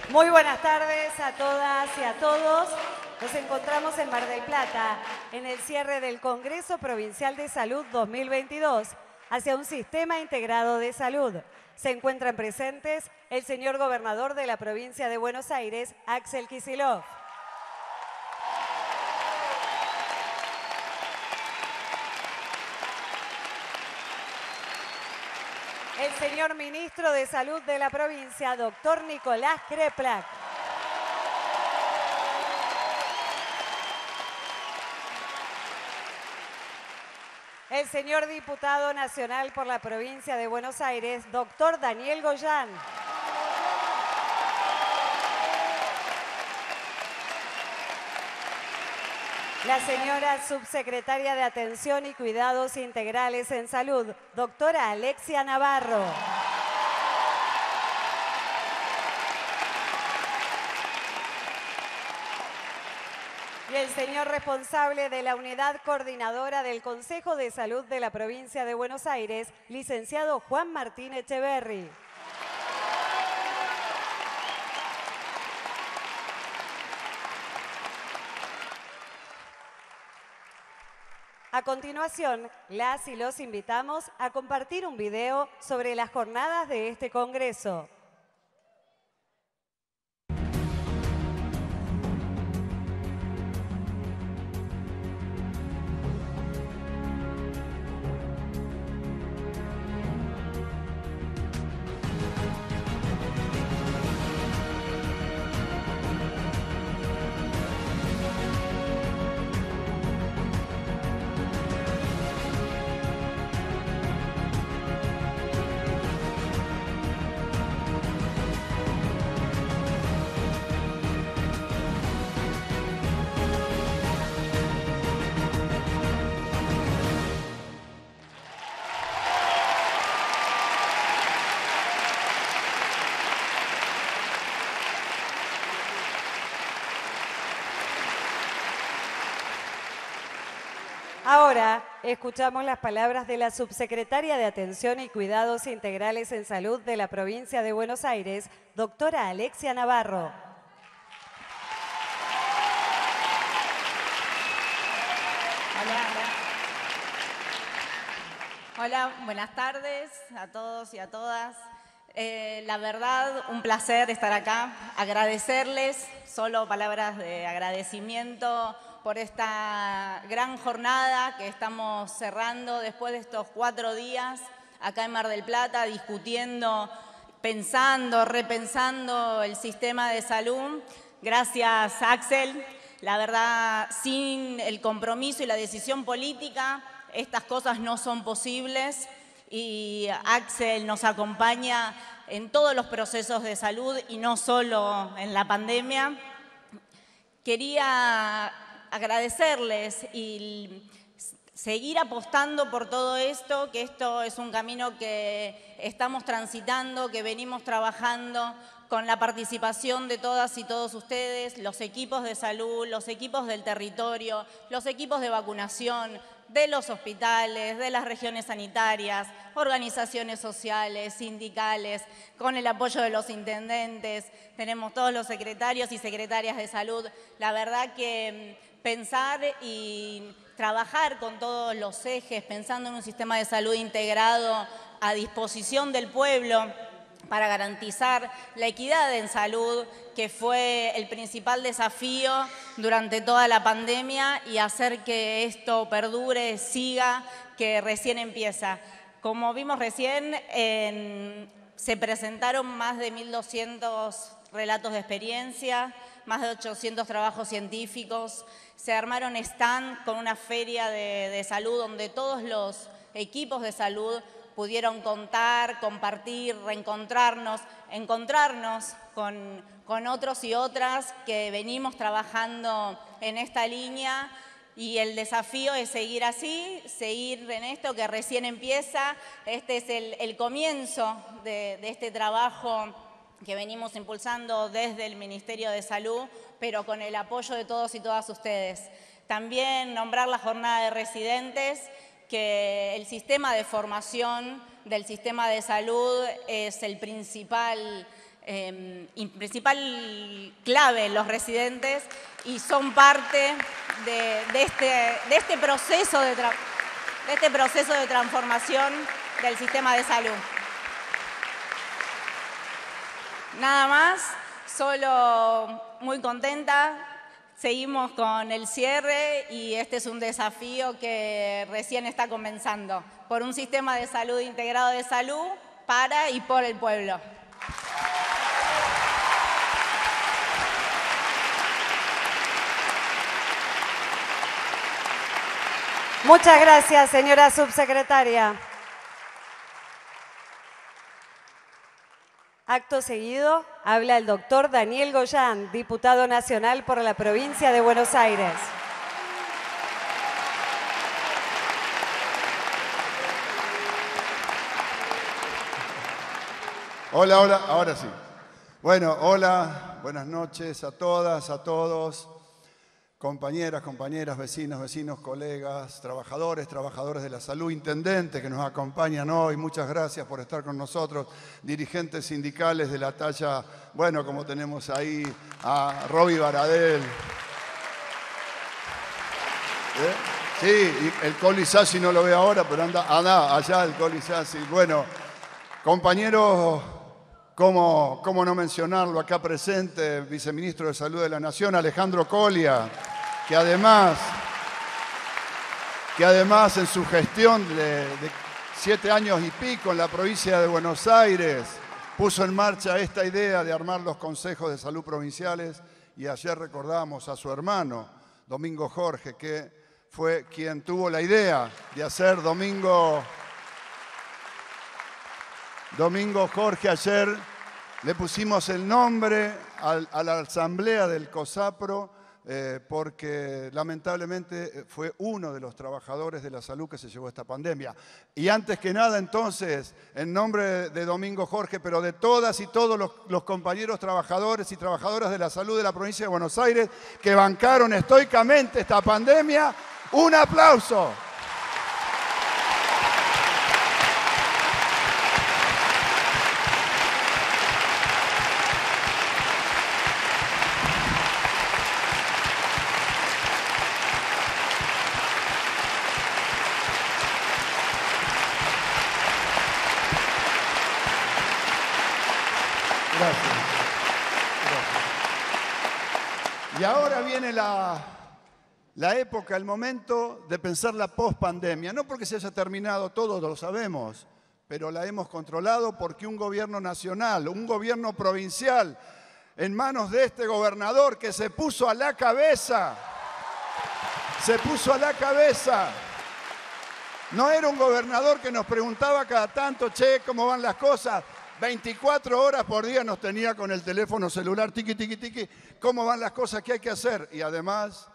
Muy buenas tardes a todas y a todos. Nos encontramos en Mar del Plata, en el cierre del Congreso Provincial de Salud 2022, hacia un sistema integrado de salud. Se encuentran presentes el señor gobernador de la provincia de Buenos Aires, Axel Kicillof. El señor ministro de Salud de la provincia, doctor Nicolás Kreplak. El señor diputado nacional por la provincia de Buenos Aires, doctor Daniel Goyán. La señora subsecretaria de Atención y Cuidados Integrales en Salud, doctora Alexia Navarro. Y el señor responsable de la unidad coordinadora del Consejo de Salud de la provincia de Buenos Aires, licenciado Juan Martín Echeverri. A continuación, las y los invitamos a compartir un video sobre las jornadas de este Congreso. Ahora escuchamos las palabras de la subsecretaria de Atención y Cuidados Integrales en Salud de la provincia de Buenos Aires, doctora Alexia Navarro. Hola, buenas tardes a todos y a todas. La verdad, un placer estar acá, agradecerles, solo palabras de agradecimiento por esta gran jornada que estamos cerrando después de estos 4 días acá en Mar del Plata, discutiendo, pensando, repensando el sistema de salud. Gracias, Axel. La verdad, sin el compromiso y la decisión política, estas cosas no son posibles. Y Axel nos acompaña en todos los procesos de salud y no solo en la pandemia. Quería agradecerles y seguir apostando por todo esto, que esto es un camino que estamos transitando, que venimos trabajando con la participación de todas y todos ustedes, los equipos de salud, los equipos del territorio, los equipos de vacunación, de los hospitales, de las regiones sanitarias, organizaciones sociales, sindicales, con el apoyo de los intendentes. Tenemos todos los secretarios y secretarias de salud. La verdad que pensar y trabajar con todos los ejes, pensando en un sistema de salud integrado a disposición del pueblo para garantizar la equidad en salud, que fue el principal desafío durante toda la pandemia, y hacer que esto perdure, siga, que recién empieza. Como vimos recién, se presentaron más de 1.200 relatos de experiencia, más de 800 trabajos científicos, se armaron stand con una feria de salud donde todos los equipos de salud pudieron contar, compartir, reencontrarnos, encontrarnos con otros y otras que venimos trabajando en esta línea, y el desafío es seguir así, seguir en esto que recién empieza. Este es el comienzo de este trabajo que venimos impulsando desde el Ministerio de Salud, pero con el apoyo de todos y todas ustedes. También nombrar la jornada de residentes, que el sistema de formación del sistema de salud es el principal principal clave los residentes y son parte de este proceso de transformación del sistema de salud. Nada más, solo muy contenta. Seguimos con el cierre y este es un desafío que recién está comenzando por un sistema de salud integrado de salud para y por el pueblo. Muchas gracias, señora subsecretaria. Acto seguido, habla el doctor Daniel Goyán, diputado nacional por la provincia de Buenos Aires. Hola, hola, ahora sí. Bueno, hola, buenas noches a todas, a todos, compañeras, vecinos, colegas, trabajadoras de la salud, intendentes que nos acompañan hoy, muchas gracias por estar con nosotros, dirigentes sindicales de la talla, bueno, como tenemos ahí a Roby Baradel. Sí, y el Coli Sassi no lo ve ahora, pero anda allá el Coli Sassi. Bueno, compañeros, ¿cómo no mencionarlo acá presente, viceministro de Salud de la Nación, Alejandro Colia, que además en su gestión de 7 años y pico en la provincia de Buenos Aires, puso en marcha esta idea de armar los consejos de salud provinciales y ayer recordamos a su hermano, Domingo Jorge, que fue quien tuvo la idea de hacer Domingo Jorge. Ayer le pusimos el nombre a la asamblea del COSAPRO porque lamentablemente fue uno de los trabajadores de la salud que se llevó esta pandemia. Y antes que nada, entonces, en nombre de Domingo Jorge, pero de todas y todos los compañeros trabajadores y trabajadoras de la salud de la provincia de Buenos Aires que bancaron estoicamente esta pandemia, un aplauso. Y ahora viene la época, el momento de pensar la pospandemia. No porque se haya terminado todo, lo sabemos, pero la hemos controlado porque un gobierno nacional, un gobierno provincial, en manos de este gobernador que se puso a la cabeza. No era un gobernador que nos preguntaba cada tanto, che, ¿cómo van las cosas? 24 horas por día nos tenía con el teléfono celular, tiqui, tiqui, tiqui, cómo van las cosas, qué hay que hacer. Y además,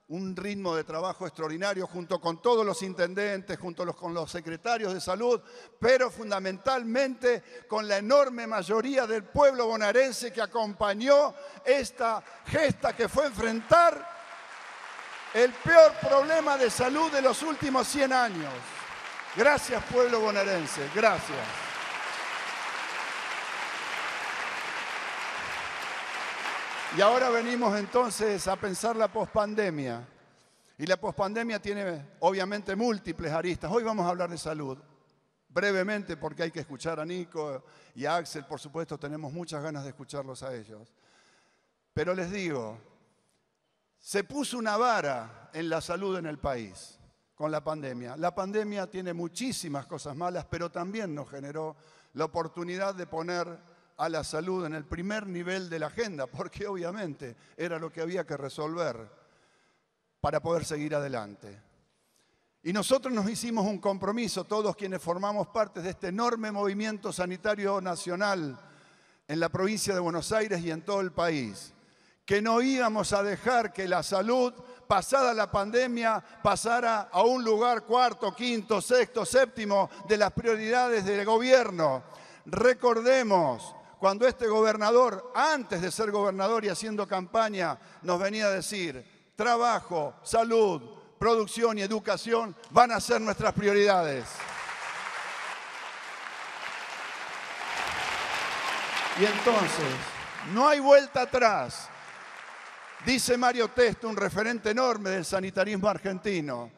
un ritmo de trabajo extraordinario junto con todos los intendentes, con los secretarios de salud, pero fundamentalmente con la enorme mayoría del pueblo bonaerense que acompañó esta gesta que fue enfrentar el peor problema de salud de los últimos 100 años. Gracias, pueblo bonaerense, gracias. Y ahora venimos entonces a pensar la pospandemia. Y la pospandemia tiene obviamente múltiples aristas. Hoy vamos a hablar de salud. Brevemente, porque hay que escuchar a Nico y a Axel, por supuesto, tenemos muchas ganas de escucharlos a ellos. Pero les digo, se puso una vara en la salud en el país con la pandemia. La pandemia tiene muchísimas cosas malas, pero también nos generó la oportunidad de poner a la salud en el primer nivel de la agenda, porque obviamente era lo que había que resolver para poder seguir adelante. Y nosotros nos hicimos un compromiso, todos quienes formamos parte de este enorme movimiento sanitario nacional en la provincia de Buenos Aires y en todo el país, que no íbamos a dejar que la salud, pasada la pandemia, pasara a un lugar cuarto, quinto, sexto, séptimo de las prioridades del gobierno. Recordemos cuando este gobernador, antes de ser gobernador y haciendo campaña, nos venía a decir: trabajo, salud, producción y educación van a ser nuestras prioridades. Y entonces, no hay vuelta atrás. Dice Mario Testo, un referente enorme del sanitarismo argentino.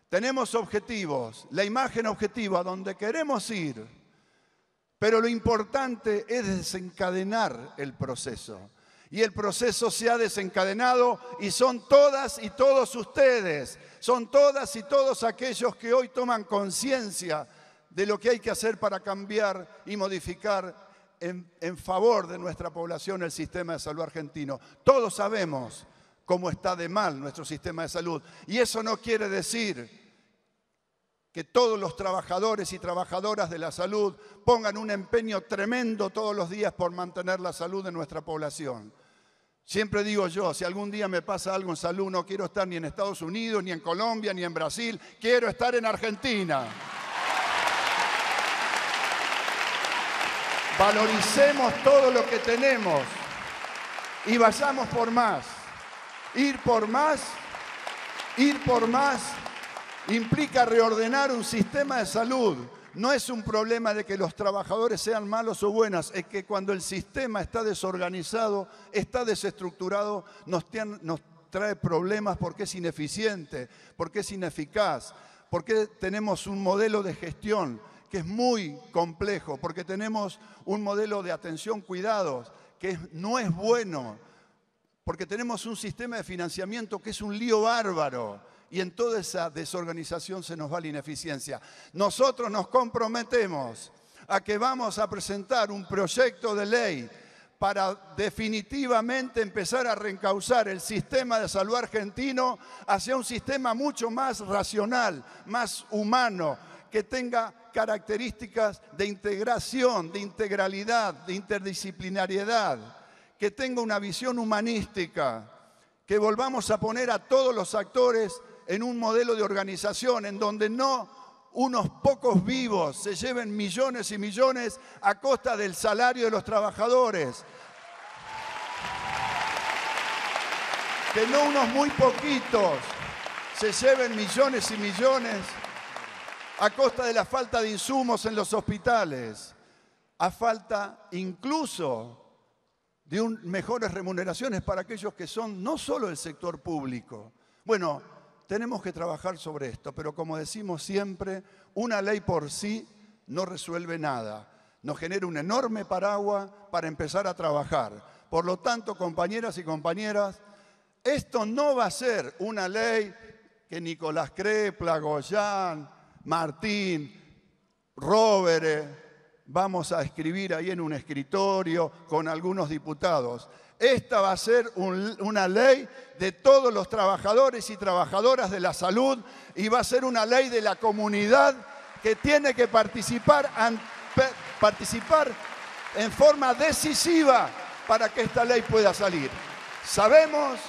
Tenemos objetivos, la imagen objetiva a donde queremos ir, pero lo importante es desencadenar el proceso. Y el proceso se ha desencadenado y son todas y todos ustedes, son todas y todos aquellos que hoy toman conciencia de lo que hay que hacer para cambiar y modificar en favor de nuestra población el sistema de salud argentino. Todos sabemos cómo está de mal nuestro sistema de salud y eso no quiere decir que todos los trabajadores y trabajadoras de la salud pongan un empeño tremendo todos los días por mantener la salud de nuestra población. Siempre digo yo, si algún día me pasa algo en salud, no quiero estar ni en Estados Unidos, ni en Colombia, ni en Brasil, quiero estar en Argentina. Valoricemos todo lo que tenemos y vayamos por más. Ir por más, ir por más, implica reordenar un sistema de salud. No es un problema de que los trabajadores sean malos o buenas, es que cuando el sistema está desorganizado, está desestructurado, nos trae problemas porque es ineficiente, porque es ineficaz, porque tenemos un modelo de gestión que es muy complejo, porque tenemos un modelo de atención, cuidados, que no es bueno, porque tenemos un sistema de financiamiento que es un lío bárbaro. Y en toda esa desorganización se nos va la ineficiencia. Nosotros nos comprometemos a que vamos a presentar un proyecto de ley para definitivamente empezar a reencauzar el sistema de salud argentino hacia un sistema mucho más racional, más humano, que tenga características de integración, de integralidad, de interdisciplinariedad, que tenga una visión humanística, que volvamos a poner a todos los actores en un modelo de organización en donde no unos pocos vivos se lleven millones y millones a costa del salario de los trabajadores. Que no unos muy poquitos se lleven millones y millones a costa de la falta de insumos en los hospitales, a falta incluso de mejores remuneraciones para aquellos que son no solo del sector público. Bueno, tenemos que trabajar sobre esto, pero como decimos siempre, una ley por sí no resuelve nada. Nos genera un enorme paraguas para empezar a trabajar. Por lo tanto, compañeras y compañeras, esto no va a ser una ley que Nicolás Crepla, Goyán, Martín, Rovere, vamos a escribir ahí en un escritorio con algunos diputados. Esta va a ser una ley de todos los trabajadores y trabajadoras de la salud y va a ser una ley de la comunidad que tiene que participar en forma decisiva para que esta ley pueda salir. Sabemos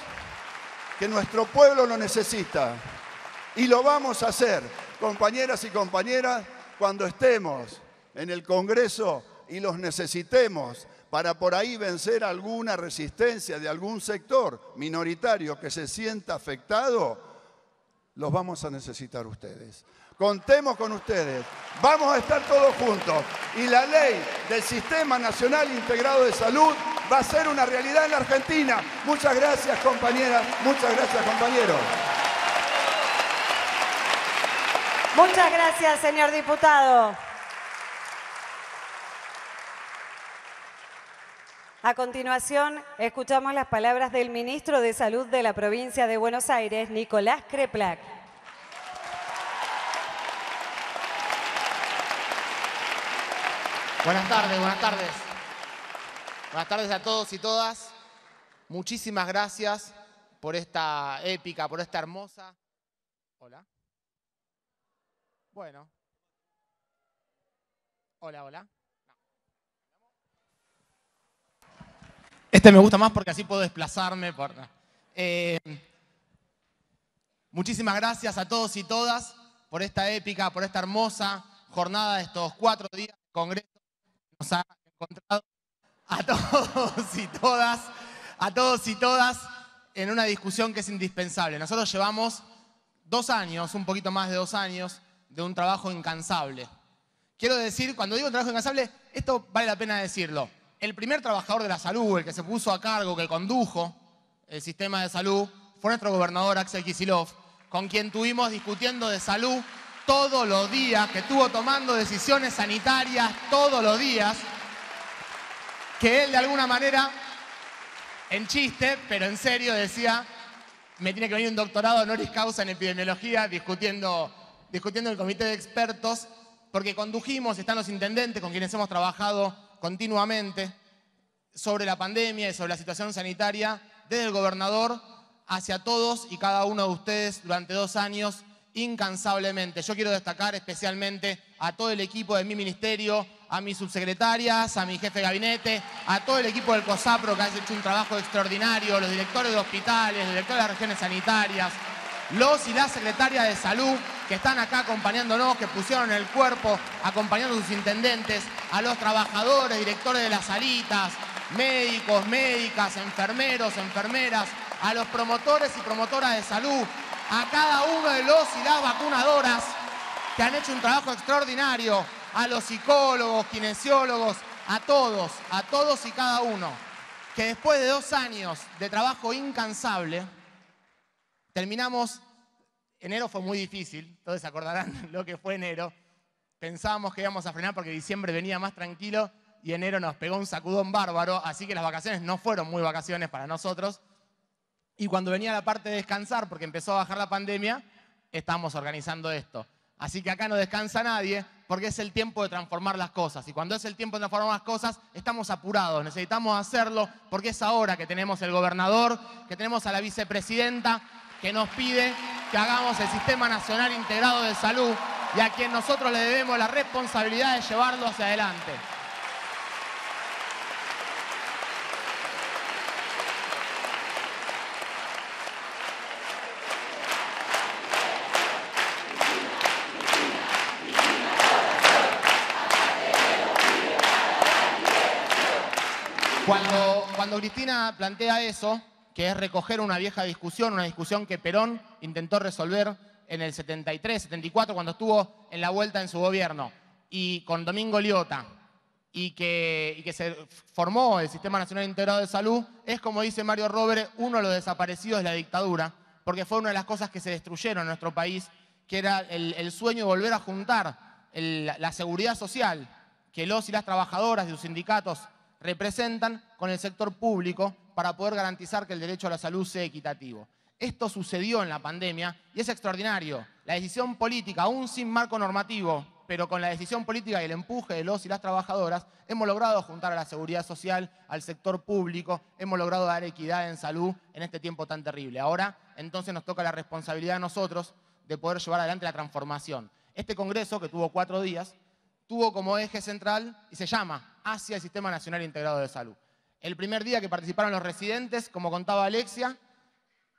que nuestro pueblo lo necesita y lo vamos a hacer, compañeras y compañeras, cuando estemos en el Congreso y los necesitemos para por ahí vencer alguna resistencia de algún sector minoritario que se sienta afectado, los vamos a necesitar ustedes. Contemos con ustedes, vamos a estar todos juntos y la ley del Sistema Nacional Integrado de Salud va a ser una realidad en la Argentina. Muchas gracias, compañeras, muchas gracias, compañeros. Muchas gracias, señor diputado. A continuación, escuchamos las palabras del ministro de Salud de la provincia de Buenos Aires, Nicolás Crepla. Buenas tardes, buenas tardes. Buenas tardes a todos y todas. Muchísimas gracias por esta épica, por esta hermosa... Hola. Bueno. Hola, hola. Este me gusta más porque así puedo desplazarme. Muchísimas gracias a todos y todas por esta épica, por esta hermosa jornada de estos 4 días de Congreso. Nos ha encontrado a todos y todas en una discusión que es indispensable. Nosotros llevamos 2 años, un poquito más de 2 años, de un trabajo incansable. Quiero decir, cuando digo trabajo incansable, esto vale la pena decirlo. el primer trabajador de la salud, el que se puso a cargo, que condujo el sistema de salud, fue nuestro gobernador Axel Kicillof, con quien estuvimos discutiendo de salud todos los días, que estuvo tomando decisiones sanitarias todos los días, que él de alguna manera, en chiste, pero en serio, decía, me tiene que venir un doctorado honoris causa en epidemiología discutiendo el comité de expertos, porque condujimos, están los intendentes con quienes hemos trabajado continuamente sobre la pandemia y sobre la situación sanitaria, desde el gobernador hacia todos y cada uno de ustedes durante 2 años, incansablemente. Yo quiero destacar especialmente a todo el equipo de mi ministerio, a mis subsecretarias, a mi jefe de gabinete, a todo el equipo del COSAPRO que ha hecho un trabajo extraordinario, los directores de hospitales, los directores de las regiones sanitarias, los y las secretarias de salud que están acá acompañándonos, que pusieron el cuerpo acompañando a sus intendentes, a los trabajadores, directores de las salitas, médicos, médicas, enfermeros, enfermeras, a los promotores y promotoras de salud, a cada uno de los y las vacunadoras que han hecho un trabajo extraordinario, a los psicólogos, kinesiólogos, a todos y cada uno, que después de 2 años de trabajo incansable, terminamos. Enero fue muy difícil, todos se acordarán lo que fue enero. Pensábamos que íbamos a frenar porque diciembre venía más tranquilo y enero nos pegó un sacudón bárbaro, así que las vacaciones no fueron muy vacaciones para nosotros. Y cuando venía la parte de descansar, porque empezó a bajar la pandemia, estábamos organizando esto. Así que acá no descansa nadie porque es el tiempo de transformar las cosas. Y cuando es el tiempo de transformar las cosas, estamos apurados, necesitamos hacerlo porque es ahora que tenemos el gobernador, que tenemos a la vicepresidenta, que nos pide que hagamos el Sistema Nacional Integrado de Salud y a quien nosotros le debemos la responsabilidad de llevarlo hacia adelante. Cuando Cristina plantea eso, que es recoger una vieja discusión, una discusión que Perón intentó resolver en el 73, 74, cuando estuvo en la vuelta en su gobierno, y con Domingo Liotta, y que se formó el Sistema Nacional Integrado de Salud, es, como dice Mario Rovere, uno de los desaparecidos de la dictadura, porque fue una de las cosas que se destruyeron en nuestro país, que era el sueño de volver a juntar la seguridad social que los y las trabajadoras y sus sindicatos representan con el sector público para poder garantizar que el derecho a la salud sea equitativo. Esto sucedió en la pandemia y es extraordinario. La decisión política, aún sin marco normativo, pero con la decisión política y el empuje de los y las trabajadoras, hemos logrado juntar a la seguridad social, al sector público, hemos logrado dar equidad en salud en este tiempo tan terrible. Ahora, entonces, nos toca la responsabilidad a nosotros de poder llevar adelante la transformación. Este congreso, que tuvo 4 días, tuvo como eje central y se llama Hacia el Sistema Nacional Integrado de Salud. El primer día que participaron los residentes, como contaba Alexia,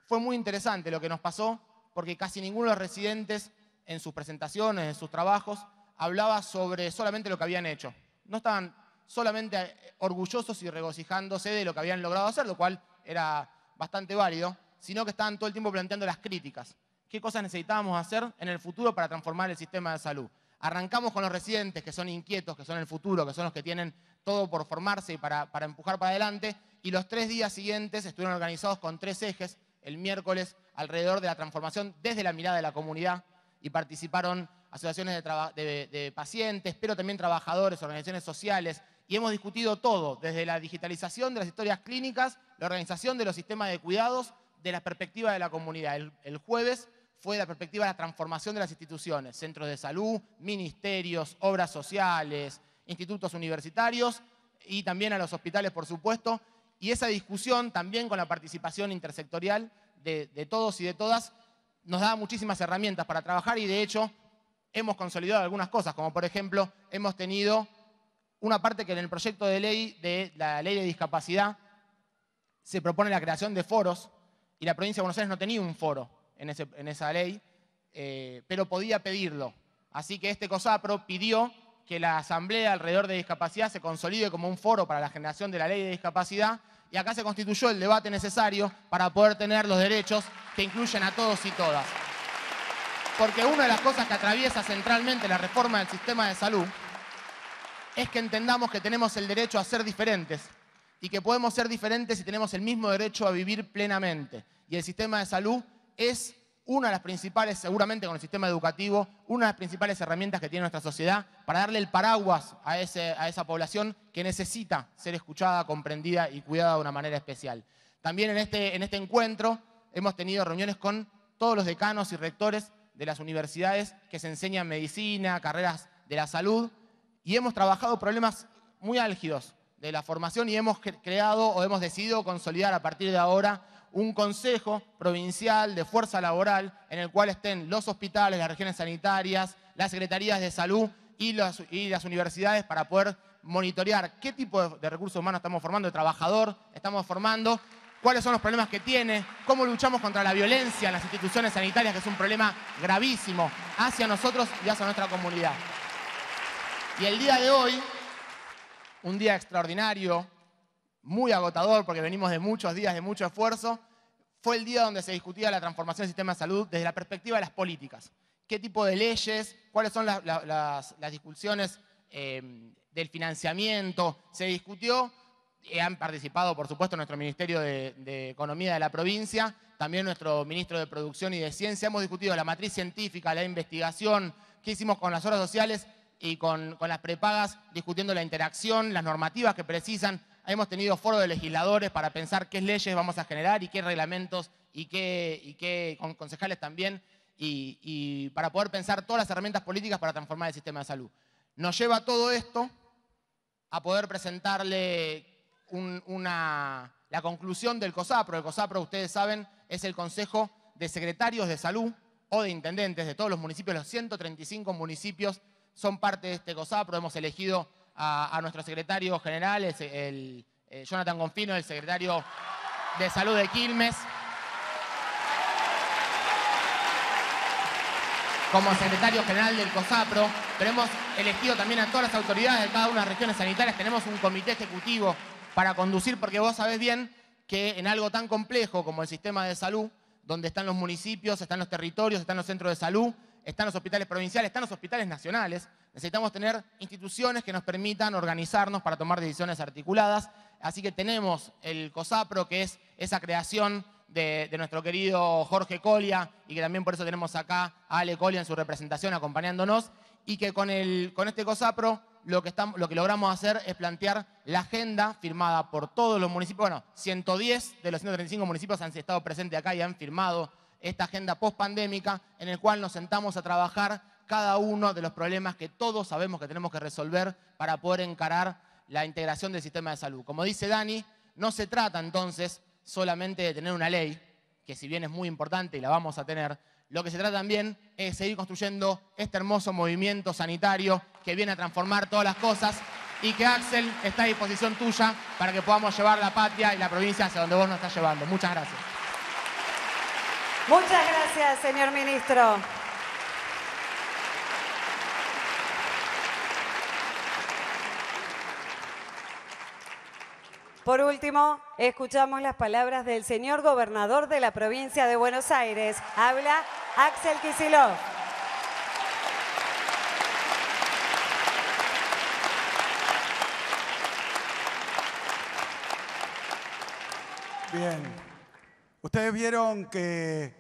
fue muy interesante lo que nos pasó, porque casi ninguno de los residentes en sus presentaciones, en sus trabajos, hablaba sobre solamente lo que habían hecho. No estaban solamente orgullosos y regocijándose de lo que habían logrado hacer, lo cual era bastante válido, sino que estaban todo el tiempo planteando las críticas. ¿Qué cosas necesitábamos hacer en el futuro para transformar el sistema de salud? Arrancamos con los residentes, que son inquietos, que son el futuro, que son los que tienen todo por formarse y para empujar para adelante, y los 3 días siguientes estuvieron organizados con 3 ejes. El miércoles, alrededor de la transformación desde la mirada de la comunidad, y participaron asociaciones de pacientes, pero también trabajadores, organizaciones sociales, y hemos discutido todo, desde la digitalización de las historias clínicas, la organización de los sistemas de cuidados, de la perspectiva de la comunidad. El jueves fue la perspectiva de la transformación de las instituciones, centros de salud, ministerios, obras sociales, institutos universitarios y también a los hospitales, por supuesto. Y esa discusión, también con la participación intersectorial de todos y de todas, nos da muchísimas herramientas para trabajar y, de hecho, hemos consolidado algunas cosas, como por ejemplo, hemos tenido una parte que en el proyecto de ley de la Ley de Discapacidad se propone la creación de foros, y la provincia de Buenos Aires no tenía un foro en esa ley, pero podía pedirlo. Así que este COSAPRO pidió que la asamblea alrededor de discapacidad se consolide como un foro para la generación de la ley de discapacidad, y acá se constituyó el debate necesario para poder tener los derechos que incluyen a todos y todas. Porque una de las cosas que atraviesa centralmente la reforma del sistema de salud es que entendamos que tenemos el derecho a ser diferentes y que podemos ser diferentes y tenemos el mismo derecho a vivir plenamente. Y el sistema de salud es una de las principales, seguramente con el sistema educativo, una de las principales herramientas que tiene nuestra sociedad para darle el paraguas a esa población que necesita ser escuchada, comprendida y cuidada de una manera especial. También en este encuentro hemos tenido reuniones con todos los decanos y rectores de las universidades que se enseñan medicina, carreras de la salud, y hemos trabajado problemas muy álgidos de la formación y hemos creado o hemos decidido consolidar a partir de ahora un consejo provincial de fuerza laboral en el cual estén los hospitales, las regiones sanitarias, las secretarías de salud y las universidades para poder monitorear qué tipo de recursos humanos estamos formando, de trabajador estamos formando, cuáles son los problemas que tiene, cómo luchamos contra la violencia en las instituciones sanitarias, que es un problema gravísimo hacia nosotros y hacia nuestra comunidad. Y el día de hoy, un día extraordinario, muy agotador porque venimos de muchos días de mucho esfuerzo, fue el día donde se discutía la transformación del sistema de salud desde la perspectiva de las políticas. ¿Qué tipo de leyes? ¿Cuáles son las discusiones del financiamiento? Se discutió, han participado por supuesto nuestro Ministerio de Economía de la provincia, también nuestro Ministro de Producción y de Ciencia. Hemos discutido la matriz científica, la investigación, qué hicimos con las obras sociales y con las prepagas, discutiendo la interacción, las normativas que precisan. Hemos tenido foro de legisladores para pensar qué leyes vamos a generar y qué reglamentos y con concejales también, y para poder pensar todas las herramientas políticas para transformar el sistema de salud. Nos lleva todo esto a poder presentarle la conclusión del COSAPRO. El COSAPRO, ustedes saben, es el Consejo de Secretarios de Salud o de Intendentes de todos los municipios. Los 135 municipios son parte de este COSAPRO. Hemos elegido a nuestro secretario general, el Jonathan Gonfino, el secretario de Salud de Quilmes, como secretario general del COSAPRO, pero hemos elegido también a todas las autoridades de cada una de las regiones sanitarias. Tenemos un comité ejecutivo para conducir, porque vos sabés bien que en algo tan complejo como el sistema de salud, donde están los municipios, están los territorios, están los centros de salud, están los hospitales provinciales, están los hospitales nacionales, necesitamos tener instituciones que nos permitan organizarnos para tomar decisiones articuladas. Así que tenemos el COSAPRO, que es esa creación de nuestro querido Jorge Colia, y que también por eso tenemos acá a Ale Colia en su representación acompañándonos, y que con este COSAPRO lo que logramos hacer es plantear la agenda firmada por todos los municipios. Bueno, 110 de los 135 municipios han estado presentes acá y han firmado esta agenda post-pandémica, en el cual nos sentamos a trabajar cada uno de los problemas que todos sabemos que tenemos que resolver para poder encarar la integración del sistema de salud. Como dice Dani, no se trata entonces solamente de tener una ley, que si bien es muy importante y la vamos a tener, lo que se trata también es seguir construyendo este hermoso movimiento sanitario que viene a transformar todas las cosas, y que Axel está a disposición tuya para que podamos llevar la patria y la provincia hacia donde vos nos estás llevando. Muchas gracias. Muchas gracias, señor ministro. Por último, escuchamos las palabras del señor gobernador de la provincia de Buenos Aires. Habla Axel Kicillof. Bien. Ustedes vieron que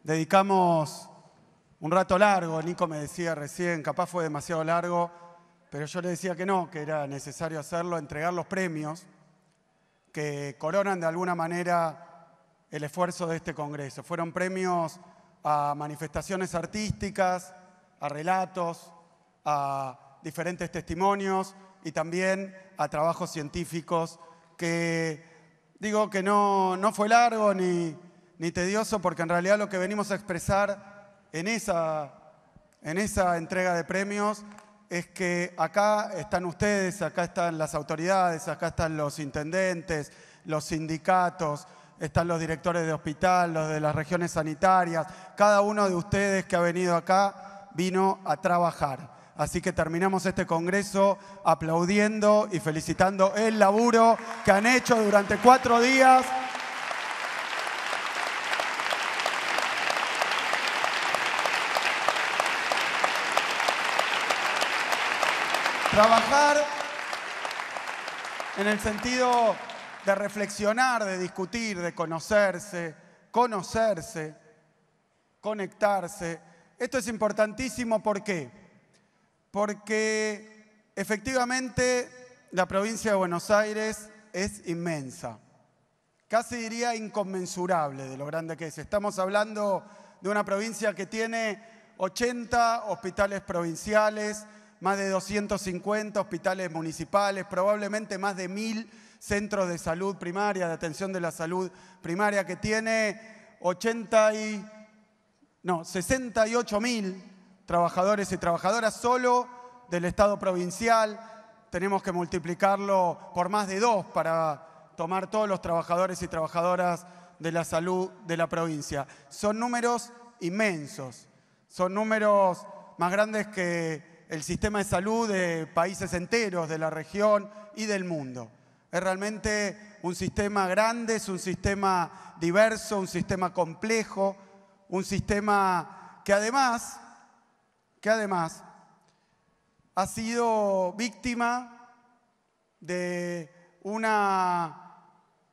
dedicamos un rato largo, Nico me decía recién, capaz fue demasiado largo, pero yo le decía que no, que era necesario hacerlo, entregar los premios que coronan de alguna manera el esfuerzo de este Congreso. Fueron premios a manifestaciones artísticas, a relatos, a diferentes testimonios y también a trabajos científicos que digo que no fue largo ni tedioso, porque en realidad lo que venimos a expresar en esa entrega de premios es que acá están ustedes, acá están las autoridades, acá están los intendentes, los sindicatos, están los directores de hospital, los de las regiones sanitarias. Cada uno de ustedes que ha venido acá vino a trabajar. Así que terminamos este congreso aplaudiendo y felicitando el laburo que han hecho durante 4 días. Trabajar en el sentido de reflexionar, de discutir, de conocerse, conectarse. Esto es importantísimo, ¿por qué? Porque efectivamente la provincia de Buenos Aires es inmensa. Casi diría inconmensurable de lo grande que es. Estamos hablando de una provincia que tiene 80 hospitales provinciales, más de 250 hospitales municipales, probablemente más de 1000 centros de salud primaria, de atención de la salud primaria, que tiene 68.000 trabajadores y trabajadoras solo del Estado provincial. Tenemos que multiplicarlo por más de 2 para tomar todos los trabajadores y trabajadoras de la salud de la provincia. Son números inmensos, son números más grandes que el sistema de salud de países enteros, de la región y del mundo. Es realmente un sistema grande, es un sistema diverso, un sistema complejo, un sistema que además ha sido víctima de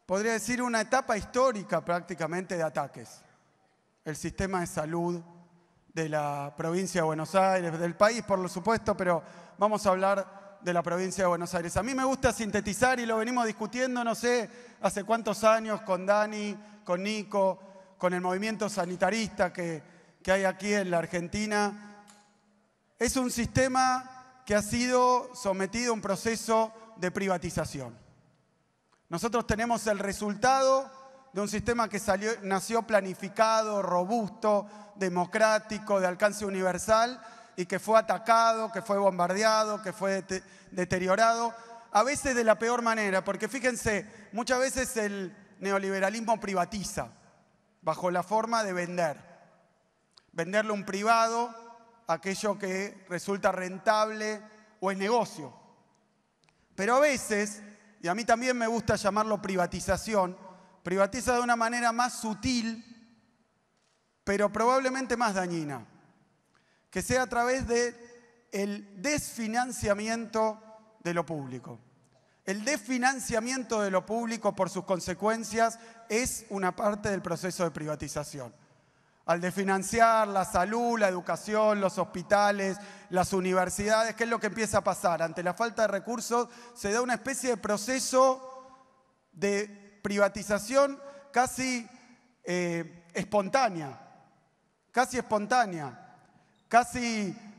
podría decir, una etapa histórica prácticamente de ataques. El sistema de salud de la provincia de Buenos Aires, del país por supuesto, pero vamos a hablar de la provincia de Buenos Aires. A mí me gusta sintetizar, y lo venimos discutiendo, no sé hace cuántos años, con Dani, con Nico, con el movimiento sanitarista que hay aquí en la Argentina. Es un sistema que ha sido sometido a un proceso de privatización. Nosotros tenemos el resultado de un sistema que nació planificado, robusto, democrático, de alcance universal, y que fue atacado, que fue bombardeado, que fue deteriorado, a veces de la peor manera, porque fíjense, muchas veces el neoliberalismo privatiza bajo la forma de venderle a un privado aquello que resulta rentable o es negocio. Pero a veces, y a mí también me gusta llamarlo privatización, privatiza de una manera más sutil, pero probablemente más dañina, que sea a través del desfinanciamiento de lo público. El desfinanciamiento de lo público, por sus consecuencias, es una parte del proceso de privatización. Al desfinanciar la salud, la educación, los hospitales, las universidades, ¿qué es lo que empieza a pasar? Ante la falta de recursos se da una especie de proceso de privatización casi espontánea, casi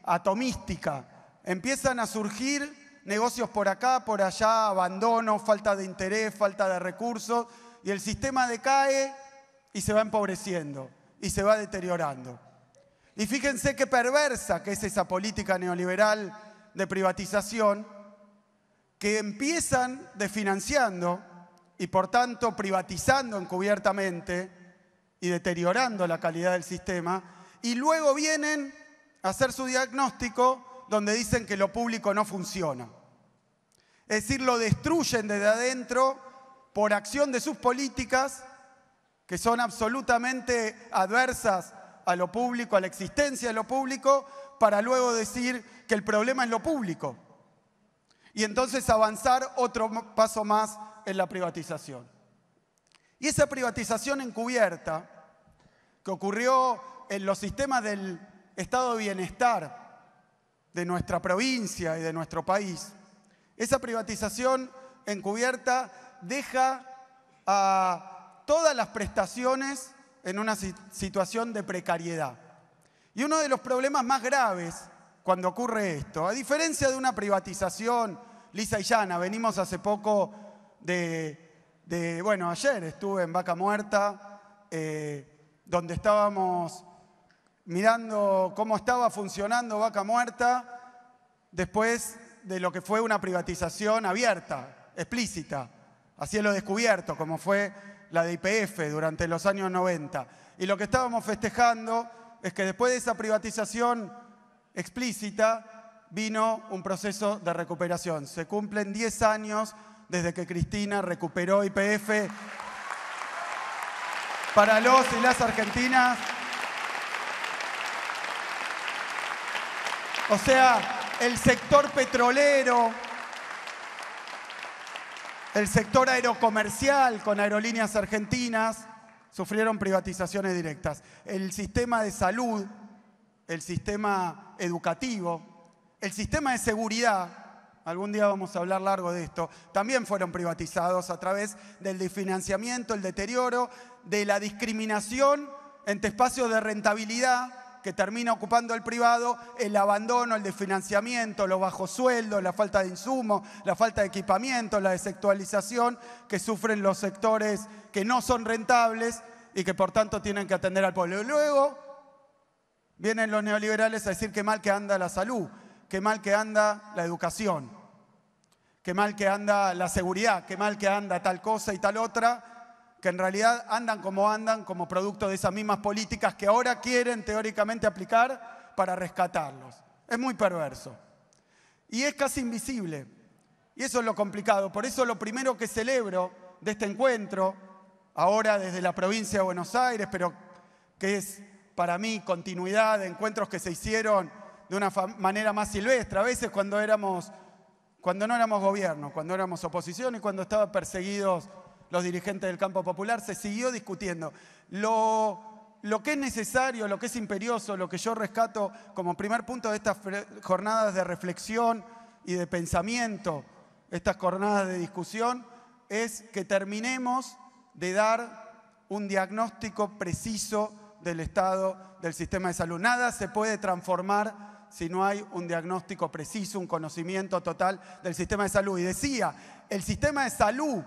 atomística. Empiezan a surgir negocios por acá, por allá, abandono, falta de interés, falta de recursos, y el sistema decae y se va empobreciendo y se va deteriorando. Y fíjense qué perversa que es esa política neoliberal de privatización, que empiezan desfinanciando y por tanto privatizando encubiertamente y deteriorando la calidad del sistema, y luego vienen a hacer su diagnóstico donde dicen que lo público no funciona. Es decir, lo destruyen desde adentro por acción de sus políticas, que son absolutamente adversas a lo público, a la existencia de lo público, para luego decir que el problema es lo público. Y entonces avanzar otro paso más en la privatización. Y esa privatización encubierta, que ocurrió en los sistemas del estado de bienestar de nuestra provincia y de nuestro país, esa privatización encubierta deja a todas las prestaciones en una situación de precariedad. Y uno de los problemas más graves cuando ocurre esto, a diferencia de una privatización lisa y llana, venimos hace poco bueno, ayer estuve en Vaca Muerta, donde estábamos mirando cómo estaba funcionando Vaca Muerta después de lo que fue una privatización abierta, explícita, a cielo descubierto, como fue la de YPF durante los años 90. Y lo que estábamos festejando es que después de esa privatización explícita vino un proceso de recuperación. Se cumplen 10 años desde que Cristina recuperó YPF para los y las argentinas. O sea, el sector petrolero, el sector aerocomercial con Aerolíneas Argentinas sufrieron privatizaciones directas. El sistema de salud, el sistema educativo, el sistema de seguridad, algún día vamos a hablar largo de esto, también fueron privatizados a través del desfinanciamiento, el deterioro, de la discriminación entre espacios de rentabilidad que termina ocupando el privado, el abandono, el desfinanciamiento, los bajos sueldos, la falta de insumos, la falta de equipamiento, la desactualización que sufren los sectores que no son rentables y que por tanto tienen que atender al pueblo. Y luego vienen los neoliberales a decir qué mal que anda la salud, qué mal que anda la educación, qué mal que anda la seguridad, qué mal que anda tal cosa y tal otra, que en realidad andan como producto de esas mismas políticas que ahora quieren teóricamente aplicar para rescatarlos. Es muy perverso. Y es casi invisible. Y eso es lo complicado. Por eso lo primero que celebro de este encuentro, ahora desde la provincia de Buenos Aires, pero que es para mí continuidad de encuentros que se hicieron de una manera más silvestre, a veces cuando no éramos gobierno, cuando éramos oposición y cuando estaban perseguidos los dirigentes del campo popular, se siguió discutiendo. Lo que es necesario, lo que es imperioso, lo que yo rescato como primer punto de estas jornadas de reflexión y de pensamiento, estas jornadas de discusión, es que terminemos de dar un diagnóstico preciso del estado del sistema de salud. Nada se puede transformar si no hay un diagnóstico preciso, un conocimiento total del sistema de salud. Y decía, el sistema de salud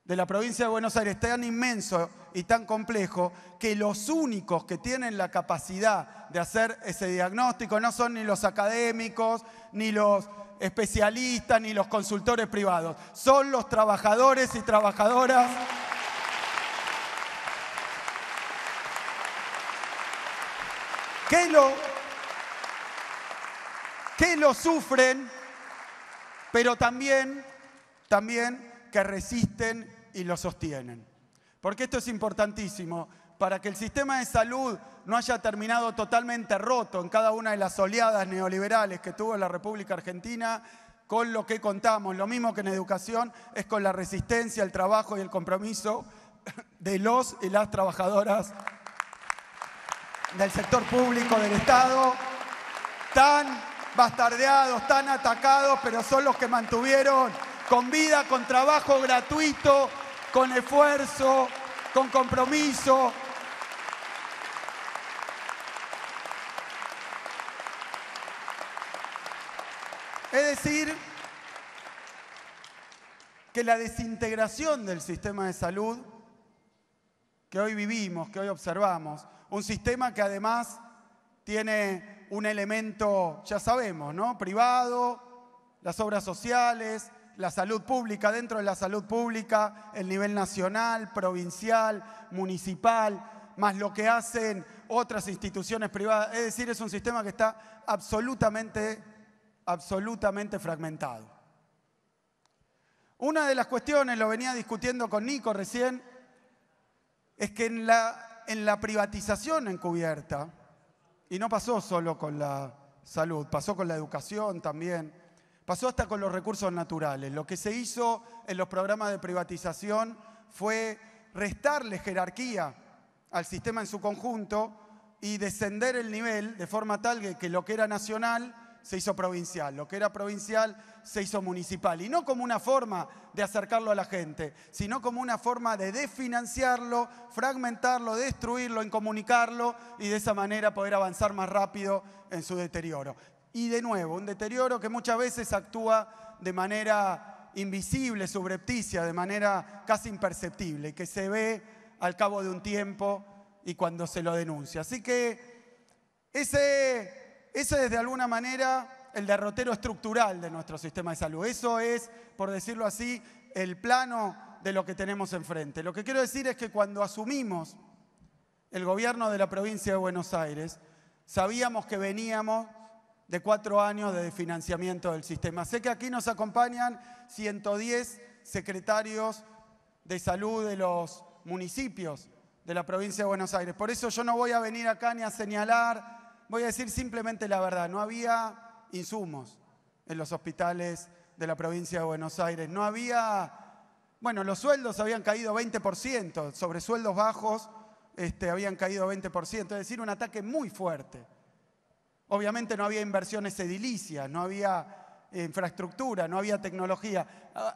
de la provincia de Buenos Aires es tan inmenso y tan complejo que los únicos que tienen la capacidad de hacer ese diagnóstico no son ni los académicos, ni los especialistas, ni los consultores privados. Son los trabajadores y trabajadoras que lo sufren, pero también que resisten y lo sostienen. Porque esto es importantísimo, para que el sistema de salud no haya terminado totalmente roto en cada una de las oleadas neoliberales que tuvo la República Argentina, con lo que contamos, lo mismo que en educación, es con la resistencia, el trabajo y el compromiso de los y las trabajadoras del sector público del Estado, tan bastardeados, tan atacados, pero son los que mantuvieron con vida, con trabajo gratuito, con esfuerzo, con compromiso. Es decir, que la desintegración del sistema de salud que hoy vivimos, que hoy observamos, un sistema que además tiene un elemento, ya sabemos, ¿no? Privado, las obras sociales, la salud pública, dentro de la salud pública, el nivel nacional, provincial, municipal, más lo que hacen otras instituciones privadas. Es decir, es un sistema que está absolutamente fragmentado. Una de las cuestiones, lo venía discutiendo con Nico recién, es que en la privatización encubierta, y no pasó solo con la salud, pasó con la educación también, pasó hasta con los recursos naturales. Lo que se hizo en los programas de privatización fue restarle jerarquía al sistema en su conjunto y descender el nivel de forma tal que lo que era nacional se hizo provincial, lo que era provincial se hizo municipal. Y no como una forma de acercarlo a la gente, sino como una forma de desfinanciarlo, fragmentarlo, destruirlo, incomunicarlo y de esa manera poder avanzar más rápido en su deterioro. Y de nuevo, un deterioro que muchas veces actúa de manera invisible, subrepticia, de manera casi imperceptible, y que se ve al cabo de un tiempo y cuando se lo denuncia. Así que ese es de alguna manera el derrotero estructural de nuestro sistema de salud. Eso es, por decirlo así, el plano de lo que tenemos enfrente. Lo que quiero decir es que cuando asumimos el gobierno de la provincia de Buenos Aires, sabíamos que veníamos de 4 años de desfinanciamiento del sistema. Sé que aquí nos acompañan 110 secretarios de salud de los municipios de la provincia de Buenos Aires. Por eso yo no voy a venir acá ni a señalar, voy a decir simplemente la verdad. No había insumos en los hospitales de la provincia de Buenos Aires. No había, bueno, los sueldos habían caído 20%, sobre sueldos bajos habían caído 20%, es decir, un ataque muy fuerte. Obviamente no había inversiones edilicias, no había infraestructura, no había tecnología.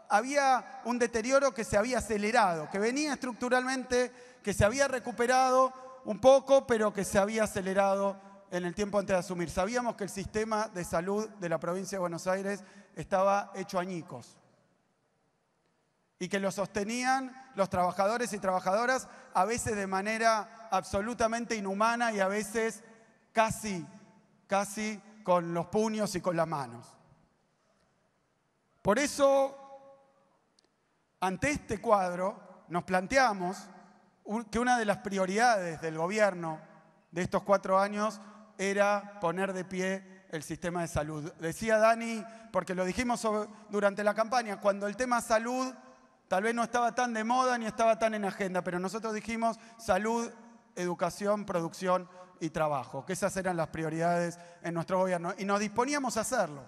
Había un deterioro que se había acelerado, que venía estructuralmente, que se había recuperado un poco, pero que se había acelerado en el tiempo antes de asumir. Sabíamos que el sistema de salud de la provincia de Buenos Aires estaba hecho añicos y que lo sostenían los trabajadores y trabajadoras, a veces de manera absolutamente inhumana y a veces casi con los puños y con las manos. Por eso, ante este cuadro, nos planteamos que una de las prioridades del gobierno de estos 4 años era poner de pie el sistema de salud. Decía Dani, porque lo dijimos durante la campaña, cuando el tema salud tal vez no estaba tan de moda ni estaba tan en agenda, pero nosotros dijimos salud, educación, producción y trabajo, que esas eran las prioridades en nuestro gobierno y nos disponíamos a hacerlo.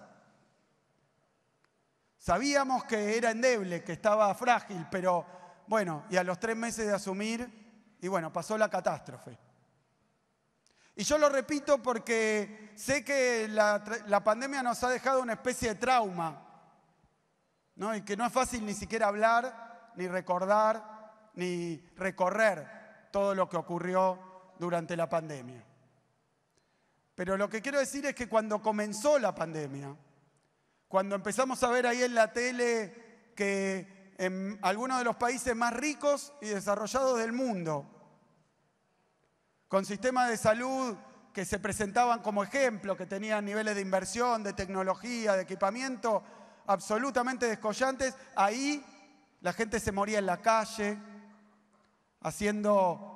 Sabíamos que era endeble, que estaba frágil, pero bueno, y a los 3 meses de asumir, y bueno, pasó la catástrofe. Y yo lo repito porque sé que la pandemia nos ha dejado una especie de trauma, ¿no? Y que no es fácil ni siquiera hablar, ni recordar, ni recorrer todo lo que ocurrió durante la pandemia. Pero lo que quiero decir es que cuando comenzó la pandemia, cuando empezamos a ver ahí en la tele que en algunos de los países más ricos y desarrollados del mundo, con sistemas de salud que se presentaban como ejemplo, que tenían niveles de inversión, de tecnología, de equipamiento absolutamente descollantes, ahí la gente se moría en la calle,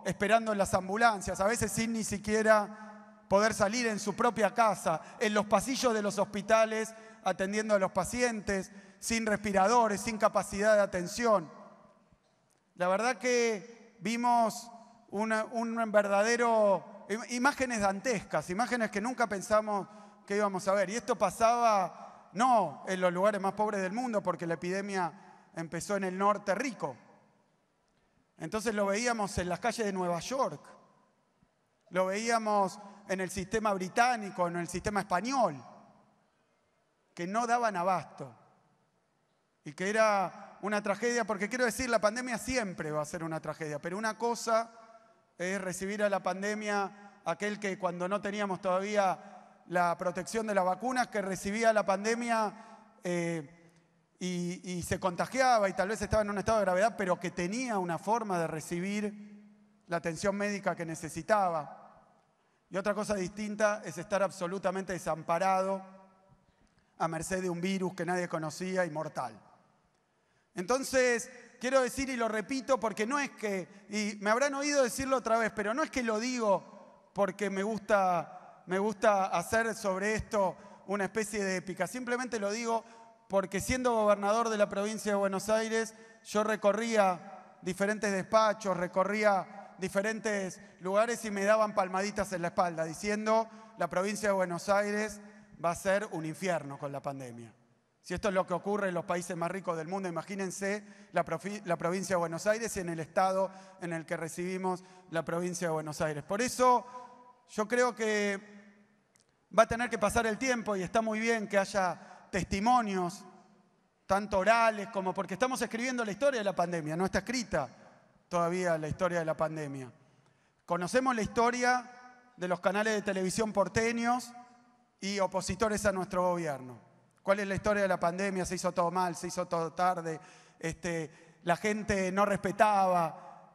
esperando en las ambulancias, a veces sin ni siquiera poder salir en su propia casa, en los pasillos de los hospitales, atendiendo a los pacientes, sin respiradores, sin capacidad de atención. La verdad que vimos un verdadero, imágenes dantescas, imágenes que nunca pensamos que íbamos a ver. Y esto pasaba no en los lugares más pobres del mundo, porque la epidemia empezó en el norte rico. Entonces lo veíamos en las calles de Nueva York, lo veíamos en el sistema británico, en el sistema español, que no daban abasto y que era una tragedia, porque quiero decir, la pandemia siempre va a ser una tragedia, pero una cosa es recibir a la pandemia aquel que cuando no teníamos todavía la protección de las vacunas, que recibía la pandemia y se contagiaba y tal vez estaba en un estado de gravedad, pero que tenía una forma de recibir la atención médica que necesitaba. Y otra cosa distinta es estar absolutamente desamparado a merced de un virus que nadie conocía y mortal. Entonces, quiero decir, y lo repito, porque no es que, y me habrán oído decirlo otra vez, pero no es que lo digo porque me gusta hacer sobre esto una especie de épica, simplemente lo digo porque siendo gobernador de la provincia de Buenos Aires, yo recorría diferentes despachos, recorría diferentes lugares y me daban palmaditas en la espalda diciendo la provincia de Buenos Aires va a ser un infierno con la pandemia. Si esto es lo que ocurre en los países más ricos del mundo, imagínense la provincia de Buenos Aires y en el estado en el que recibimos la provincia de Buenos Aires. Por eso yo creo que va a tener que pasar el tiempo y está muy bien que haya testimonios, tanto orales como porque estamos escribiendo la historia de la pandemia, no está escrita todavía la historia de la pandemia. Conocemos la historia de los canales de televisión porteños y opositores a nuestro gobierno. ¿Cuál es la historia de la pandemia? Se hizo todo mal, se hizo todo tarde, la gente no respetaba,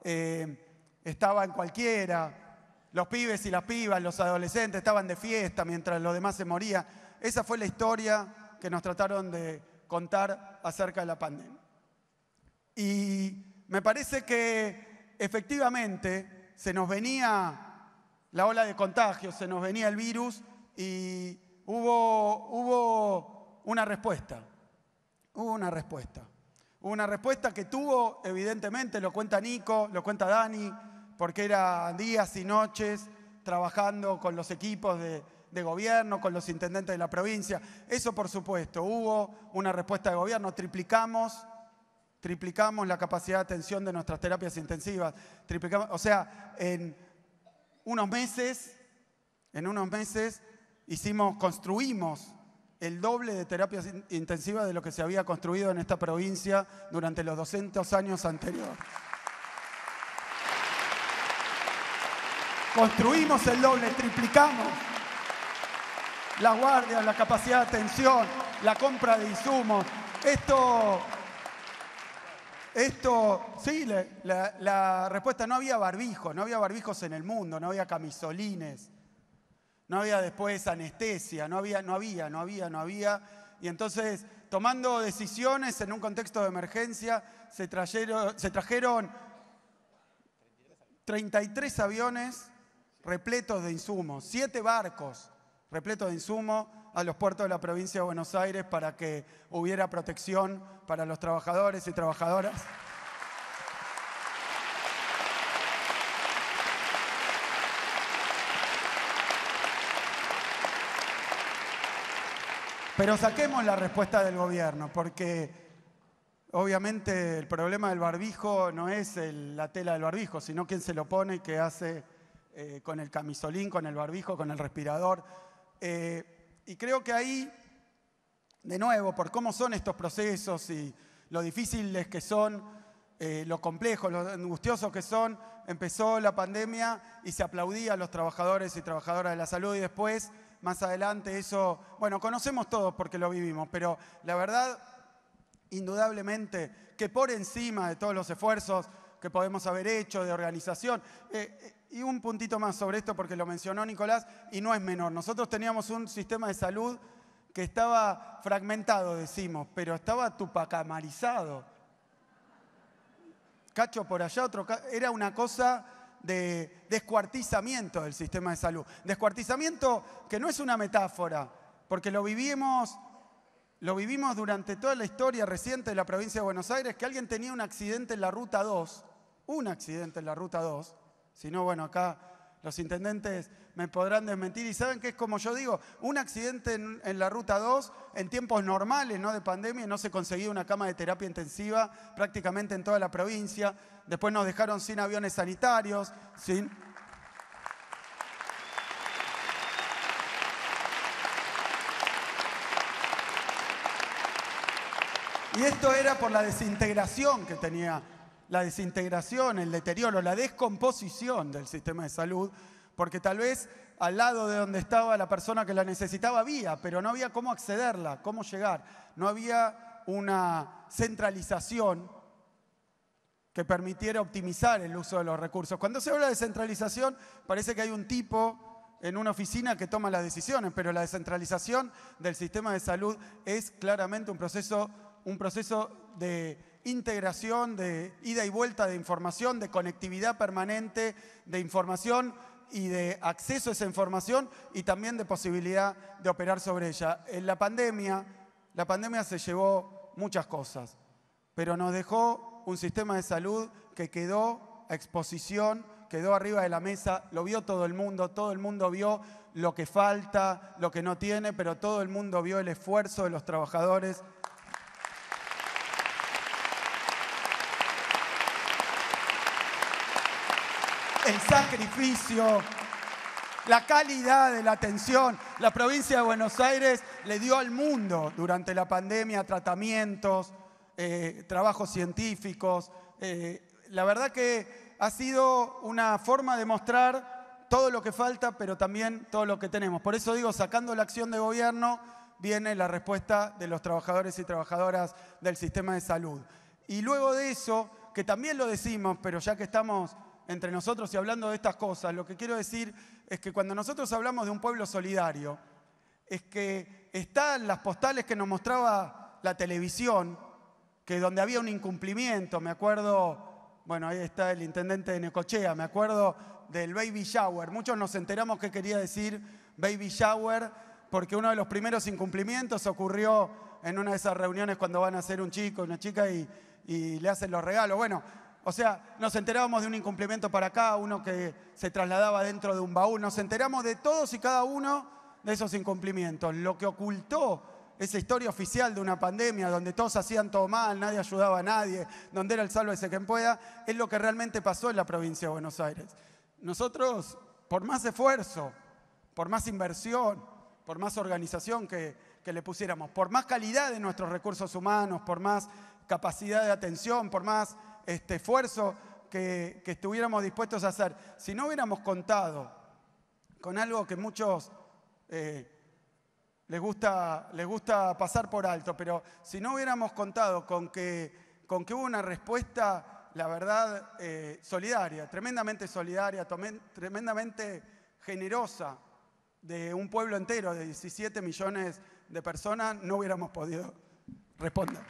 estaba en cualquiera, los pibes y las pibas, los adolescentes estaban de fiesta mientras los demás se morían. Esa fue la historia que nos trataron de contar acerca de la pandemia. Y me parece que efectivamente se nos venía la ola de contagios, se nos venía el virus y hubo una respuesta. Hubo una respuesta que tuvo, evidentemente, lo cuenta Nico, lo cuenta Dani, porque eran días y noches trabajando con los equipos de de gobierno, con los intendentes de la provincia. Eso, por supuesto, hubo una respuesta de gobierno, triplicamos la capacidad de atención de nuestras terapias intensivas. O sea, en unos meses construimos el doble de terapias intensivas de lo que se había construido en esta provincia durante los 200 años anteriores. Construimos el doble, triplicamos las guardias, la capacidad de atención, la compra de insumos. Sí, la respuesta, no había barbijos en el mundo, no había camisolines, no había después anestesia, no había. Y entonces, tomando decisiones en un contexto de emergencia, se trajeron 33 aviones repletos de insumos, 7 barcos repletos de insumos a los puertos de la provincia de Buenos Aires para que hubiera protección para los trabajadores y trabajadoras. Pero saquemos la respuesta del gobierno, porque obviamente el problema del barbijo no es la tela del barbijo, sino quién se lo pone y qué hace con el camisolín, con el barbijo, con el respirador. Y creo que ahí, de nuevo, por cómo son estos procesos y lo difíciles que son, lo complejos, lo angustiosos que son, empezó la pandemia y se aplaudía a los trabajadores y trabajadoras de la salud y después, más adelante, eso, bueno, conocemos todos porque lo vivimos, pero la verdad, indudablemente, que por encima de todos los esfuerzos que podemos haber hecho de organización, y un puntito más sobre esto porque lo mencionó Nicolás, y no es menor. Nosotros teníamos un sistema de salud que estaba fragmentado, decimos, pero estaba tupacamarizado. Cacho por allá, otro cacho. Era una cosa de descuartizamiento del sistema de salud. Descuartizamiento que no es una metáfora, porque lo vivimos durante toda la historia reciente de la provincia de Buenos Aires, que alguien tenía un accidente en la Ruta 2, si no, bueno, acá los intendentes me podrán desmentir, y saben que es como yo digo, un accidente en la Ruta 2, en tiempos normales, no de pandemia, no se conseguía una cama de terapia intensiva prácticamente en toda la provincia, después nos dejaron sin aviones sanitarios, sin... Y esto era por la desintegración que tenía, el deterioro, la descomposición del sistema de salud, porque tal vez al lado de donde estaba la persona que la necesitaba había, pero no había cómo accederla, cómo llegar. No había una centralización que permitiera optimizar el uso de los recursos. Cuando se habla de centralización, parece que hay un tipo en una oficina que toma las decisiones, pero la descentralización del sistema de salud es claramente un proceso de integración, de ida y vuelta de información, de conectividad permanente, de información y de acceso a esa información y también de posibilidad de operar sobre ella. En la pandemia se llevó muchas cosas, pero nos dejó un sistema de salud que quedó a exposición, quedó arriba de la mesa, lo vio todo el mundo vio lo que falta, lo que no tiene, pero todo el mundo vio el esfuerzo de los trabajadores. El sacrificio, la calidad de la atención. La provincia de Buenos Aires le dio al mundo durante la pandemia tratamientos, trabajos científicos. La verdad que ha sido una forma de mostrar todo lo que falta, pero también todo lo que tenemos. Por eso digo, sacando la acción de gobierno, viene la respuesta de los trabajadores y trabajadoras del sistema de salud. Y luego de eso, que también lo decimos, pero ya que estamos entre nosotros y hablando de estas cosas, lo que quiero decir es que cuando nosotros hablamos de un pueblo solidario, es que están las postales que nos mostraba la televisión, que donde había un incumplimiento, me acuerdo, bueno, ahí está el intendente de Necochea, me acuerdo del baby shower. Muchos nos enteramos qué quería decir baby shower, porque uno de los primeros incumplimientos ocurrió en una de esas reuniones cuando van a hacer un chico, una chica y le hacen los regalos. Bueno, o sea, nos enterábamos de un incumplimiento para acá, uno que se trasladaba dentro de un baúl, nos enteramos de todos y cada uno de esos incumplimientos. Lo que ocultó esa historia oficial de una pandemia donde todos hacían todo mal, nadie ayudaba a nadie, donde era el sálvese quien pueda, es lo que realmente pasó en la provincia de Buenos Aires. Nosotros, por más esfuerzo, por más inversión, por más organización que le pusiéramos, por más calidad de nuestros recursos humanos, por más capacidad de atención, por más esfuerzo que estuviéramos dispuestos a hacer, si no hubiéramos contado con algo que muchos les gusta pasar por alto, pero si no hubiéramos contado con que hubo una respuesta, la verdad, solidaria, tremendamente generosa de un pueblo entero, de 17 millones de personas, no hubiéramos podido responder.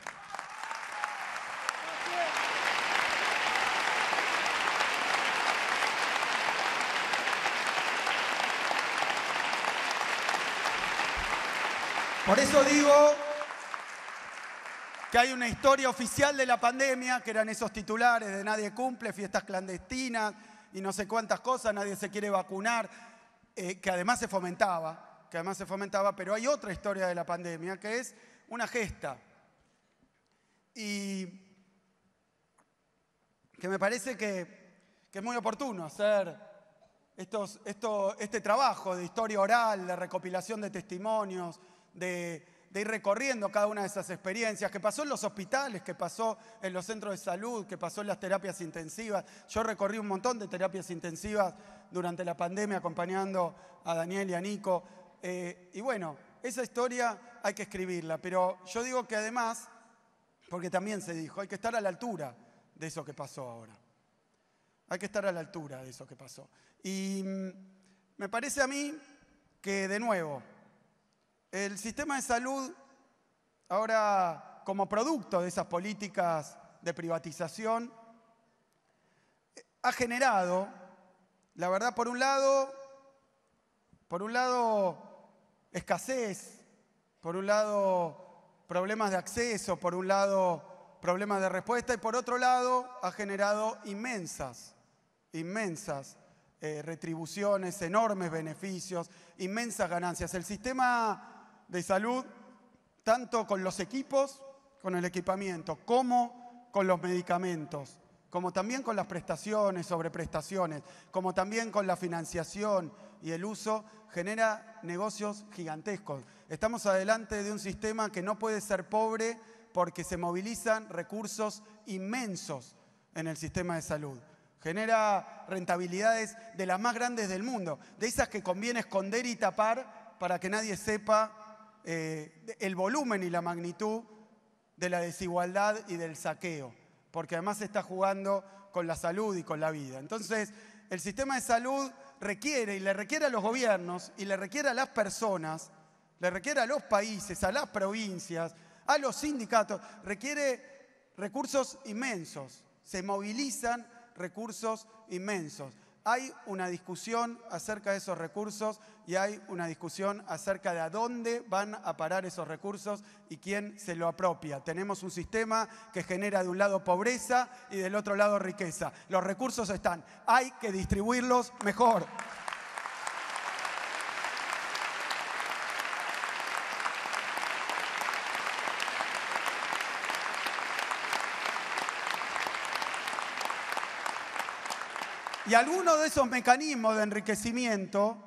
Por eso digo que hay una historia oficial de la pandemia, que eran esos titulares de nadie cumple, fiestas clandestinas y no sé cuántas cosas, nadie se quiere vacunar, que además se fomentaba, pero hay otra historia de la pandemia, que es una gesta. Y que me parece que es muy oportuno hacer este trabajo de historia oral, de recopilación de testimonios, de ir recorriendo cada una de esas experiencias, que pasó en los hospitales, que pasó en los centros de salud, que pasó en las terapias intensivas. Yo recorrí un montón de terapias intensivas durante la pandemia acompañando a Daniel y a Nico. Y bueno, esa historia hay que escribirla, pero yo digo que además, porque también se dijo, hay que estar a la altura de eso que pasó ahora. Hay que estar a la altura de eso que pasó. Y me parece a mí que, de nuevo, el sistema de salud, ahora como producto de esas políticas de privatización, ha generado, la verdad, por un lado, escasez, por un lado, problemas de acceso, por un lado, problemas de respuesta, y por otro lado, ha generado inmensas retribuciones, enormes beneficios, inmensas ganancias. El sistema de salud, tanto con los equipos, con el equipamiento, como con los medicamentos, como también con las prestaciones, sobreprestaciones, como también con la financiación y el uso, genera negocios gigantescos. Estamos adelante de un sistema que no puede ser pobre porque se movilizan recursos inmensos en el sistema de salud. Genera rentabilidades de las más grandes del mundo, de esas que conviene esconder y tapar para que nadie sepa el volumen y la magnitud de la desigualdad y del saqueo, porque además se está jugando con la salud y con la vida. Entonces, el sistema de salud requiere, y le requiere a los gobiernos, y le requiere a las personas, le requiere a los países, a las provincias, a los sindicatos, requiere recursos inmensos, se movilizan recursos inmensos. Hay una discusión acerca de esos recursos y hay una discusión acerca de a dónde van a parar esos recursos y quién se lo apropia. Tenemos un sistema que genera de un lado pobreza y del otro lado riqueza. Los recursos están, hay que distribuirlos mejor. Y algunos de esos mecanismos de enriquecimiento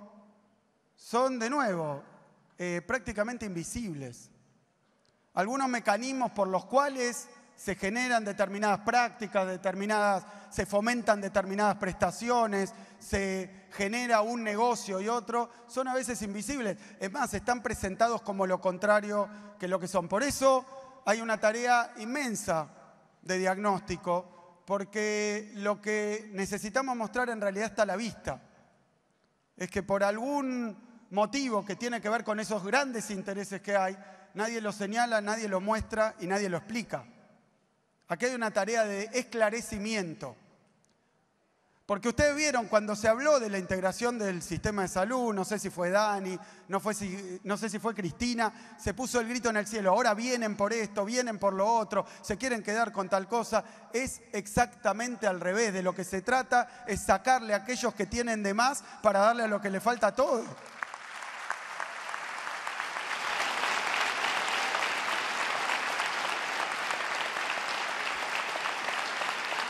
son, de nuevo, prácticamente invisibles. Algunos mecanismos por los cuales se generan determinadas prácticas, se fomentan determinadas prestaciones, se genera un negocio y otro, son a veces invisibles. Es más, están presentados como lo contrario que lo que son. Por eso hay una tarea inmensa de diagnóstico, porque lo que necesitamos mostrar en realidad está a la vista. Es que por algún motivo que tiene que ver con esos grandes intereses que hay, nadie lo señala, nadie lo muestra y nadie lo explica. Aquí hay una tarea de esclarecimiento. Porque ustedes vieron cuando se habló de la integración del sistema de salud, no sé si fue Dani, no sé si fue Cristina, se puso el grito en el cielo, ahora vienen por esto, vienen por lo otro, se quieren quedar con tal cosa. Es exactamente al revés. De lo que se trata es sacarle a aquellos que tienen de más para darle a lo que le falta a todos.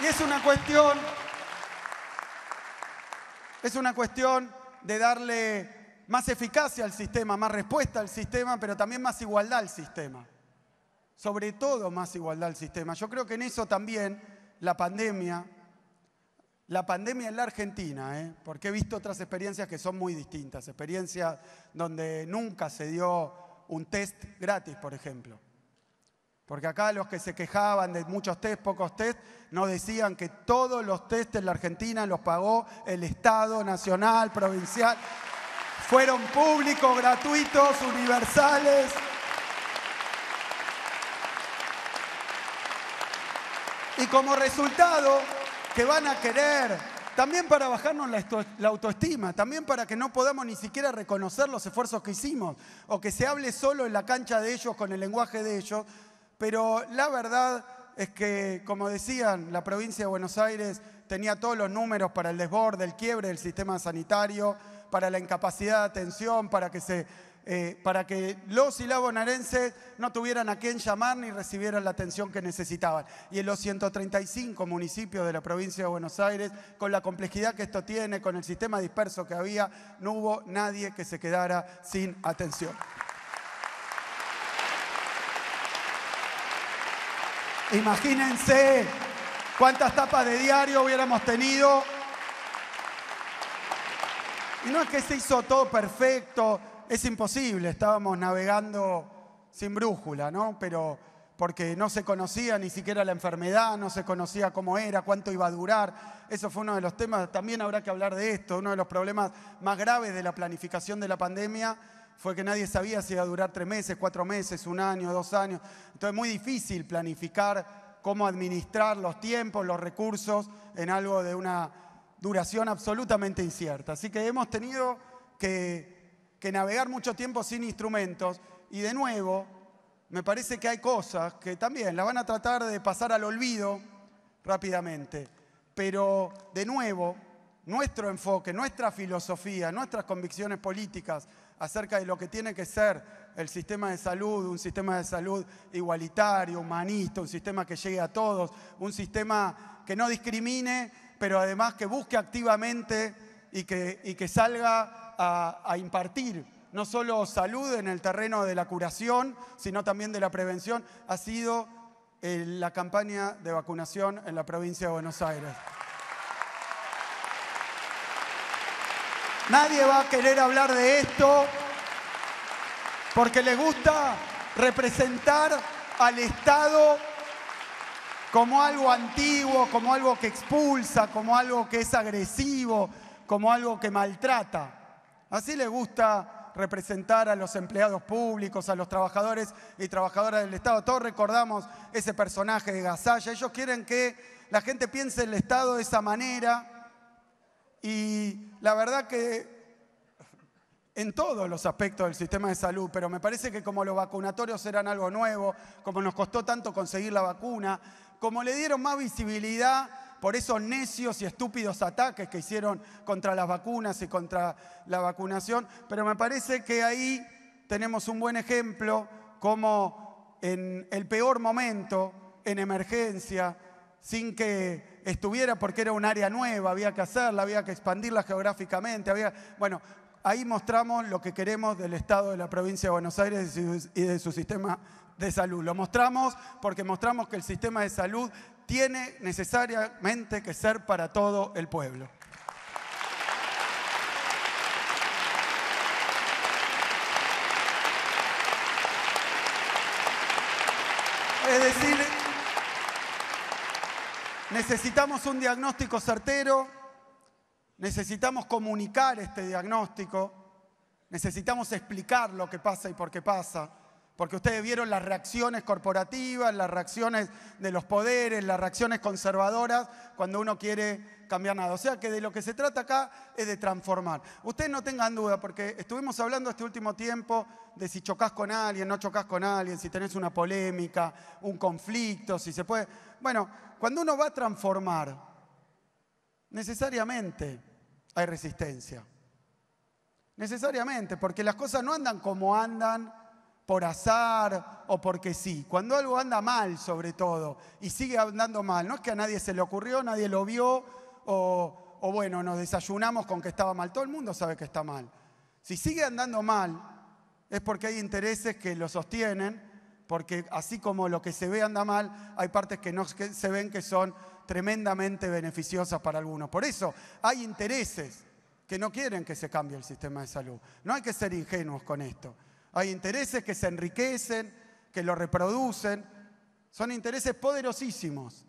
Y es una cuestión de darle más eficacia al sistema, más respuesta al sistema, pero también más igualdad al sistema. Sobre todo más igualdad al sistema. Yo creo que en eso también la pandemia en la Argentina, porque he visto otras experiencias que son muy distintas, experiencias donde nunca se dio un test gratis, por ejemplo. Porque acá los que se quejaban de muchos test, pocos test, no decían que todos los test en la Argentina los pagó el Estado nacional, provincial. Fueron públicos, gratuitos, universales. Y como resultado, que van a querer, también para bajarnos la autoestima, también para que no podamos ni siquiera reconocer los esfuerzos que hicimos, o que se hable solo en la cancha de ellos, con el lenguaje de ellos. Pero la verdad es que, como decían, la provincia de Buenos Aires tenía todos los números para el desborde, el quiebre del sistema sanitario, para la incapacidad de atención, para que los y las bonaerenses no tuvieran a quién llamar ni recibieran la atención que necesitaban. Y en los 135 municipios de la provincia de Buenos Aires, con la complejidad que esto tiene, con el sistema disperso que había, no hubo nadie que se quedara sin atención. Imagínense cuántas tapas de diario hubiéramos tenido. Y no es que se hizo todo perfecto, es imposible. Estábamos navegando sin brújula, ¿no? Pero porque no se conocía ni siquiera la enfermedad, no se conocía cómo era, cuánto iba a durar. Eso fue uno de los temas, también habrá que hablar de esto, uno de los problemas más graves de la planificación de la pandemia fue que nadie sabía si iba a durar 3 meses, 4 meses, 1 año, 2 años. Entonces es muy difícil planificar cómo administrar los tiempos, los recursos en algo de una duración absolutamente incierta. Así que hemos tenido que navegar mucho tiempo sin instrumentos y de nuevo me parece que hay cosas que también las van a tratar de pasar al olvido rápidamente. Pero de nuevo, nuestro enfoque, nuestra filosofía, nuestras convicciones políticas acerca de lo que tiene que ser el sistema de salud, un sistema de salud igualitario, humanista, un sistema que llegue a todos, un sistema que no discrimine, pero además que busque activamente y que salga a impartir no solo salud en el terreno de la curación, sino también de la prevención, ha sido la campaña de vacunación en la provincia de Buenos Aires. Nadie va a querer hablar de esto porque le gusta representar al Estado como algo antiguo, como algo que expulsa, como algo que es agresivo, como algo que maltrata. Así le gusta representar a los empleados públicos, a los trabajadores y trabajadoras del Estado. Todos recordamos ese personaje de Gasalla. Ellos quieren que la gente piense el Estado de esa manera. Y la verdad que en todos los aspectos del sistema de salud, pero me parece que como los vacunatorios eran algo nuevo, como nos costó tanto conseguir la vacuna, como le dieron más visibilidad por esos necios y estúpidos ataques que hicieron contra las vacunas y contra la vacunación, pero me parece que ahí tenemos un buen ejemplo como en el peor momento, en emergencia, sin que estuviera porque era un área nueva, había que hacerla, había que expandirla geográficamente, bueno, ahí mostramos lo que queremos del Estado de la provincia de Buenos Aires y de su sistema de salud. Lo mostramos porque mostramos que el sistema de salud tiene necesariamente que ser para todo el pueblo. Es decir, necesitamos un diagnóstico certero, necesitamos comunicar este diagnóstico, necesitamos explicar lo que pasa y por qué pasa, porque ustedes vieron las reacciones corporativas, las reacciones de los poderes, las reacciones conservadoras cuando uno quiere cambiar nada. O sea que de lo que se trata acá es de transformar. Ustedes no tengan duda, porque estuvimos hablando este último tiempo de si chocás con alguien, no chocás con alguien, si tenés una polémica, un conflicto, si se puede. Bueno, cuando uno va a transformar, necesariamente hay resistencia. Necesariamente, porque las cosas no andan como andan por azar o porque sí. Cuando algo anda mal, sobre todo, y sigue andando mal, no es que a nadie se le ocurrió, nadie lo vio, o bueno, nos desayunamos con que estaba mal. Todo el mundo sabe que está mal. Si sigue andando mal, es porque hay intereses que lo sostienen, porque así como lo que se ve anda mal, hay partes que no se ven que son tremendamente beneficiosas para algunos. Por eso hay intereses que no quieren que se cambie el sistema de salud. No hay que ser ingenuos con esto. Hay intereses que se enriquecen, que lo reproducen. Son intereses poderosísimos.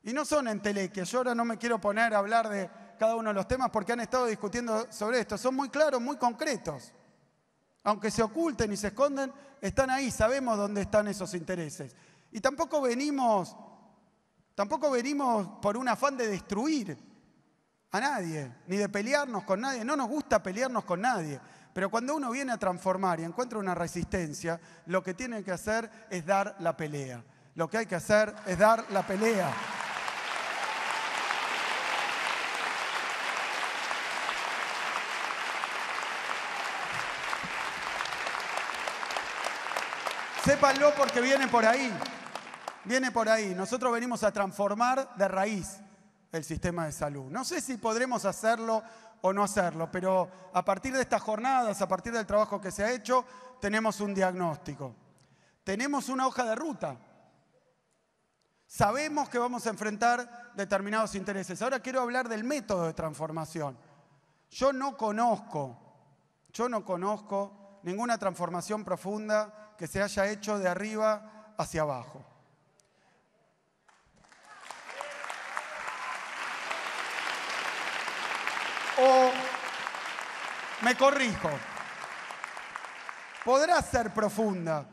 Y no son entelequias. Yo ahora no me quiero poner a hablar de cada uno de los temas porque han estado discutiendo sobre esto. Son muy claros, muy concretos. Aunque se oculten y se esconden, están ahí. Sabemos dónde están esos intereses. Y tampoco venimos por un afán de destruir a nadie, ni de pelearnos con nadie. No nos gusta pelearnos con nadie. Pero cuando uno viene a transformar y encuentra una resistencia, lo que tiene que hacer es dar la pelea. Lo que hay que hacer es dar la pelea. Sépanlo porque viene por ahí. Viene por ahí. Nosotros venimos a transformar de raíz el sistema de salud. No sé si podremos hacerlo o no hacerlo, pero a partir de estas jornadas, a partir del trabajo que se ha hecho, tenemos un diagnóstico. Tenemos una hoja de ruta. Sabemos que vamos a enfrentar determinados intereses. Ahora quiero hablar del método de transformación. Yo no conozco ninguna transformación profunda que se haya hecho de arriba hacia abajo. O me corrijo, podrá ser profunda,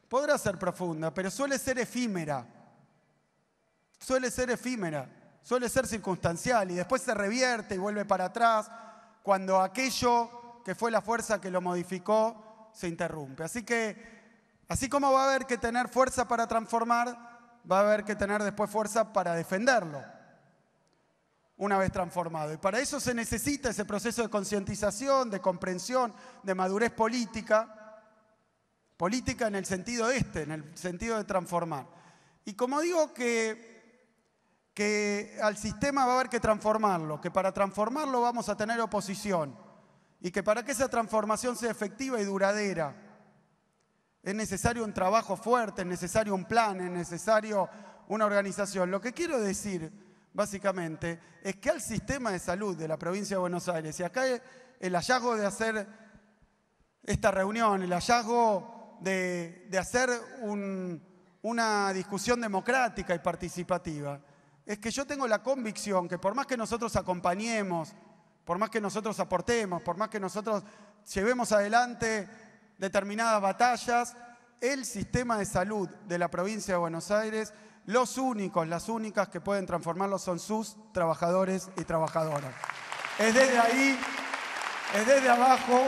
pero suele ser efímera, suele ser circunstancial y después se revierte y vuelve para atrás cuando aquello que fue la fuerza que lo modificó se interrumpe. Así que, así como va a haber que tener fuerza para transformar, va a haber que tener después fuerza para defenderlo. Una vez transformado. Y para eso se necesita ese proceso de concientización, de comprensión, de madurez política. Política en el sentido en el sentido de transformar. Y como digo que al sistema va a haber que transformarlo, que para transformarlo vamos a tener oposición y que para que esa transformación sea efectiva y duradera es necesario un trabajo fuerte, es necesario un plan, es necesario una organización. Lo que quiero decir básicamente, es que al sistema de salud de la provincia de Buenos Aires, y acá el hallazgo de hacer esta reunión, el hallazgo de hacer una discusión democrática y participativa, es que yo tengo la convicción que por más que nosotros acompañemos, por más que nosotros aportemos, por más que nosotros llevemos adelante determinadas batallas, el sistema de salud de la provincia de Buenos Aires, las únicas que pueden transformarlo son sus trabajadores y trabajadoras. Es desde ahí, es desde abajo.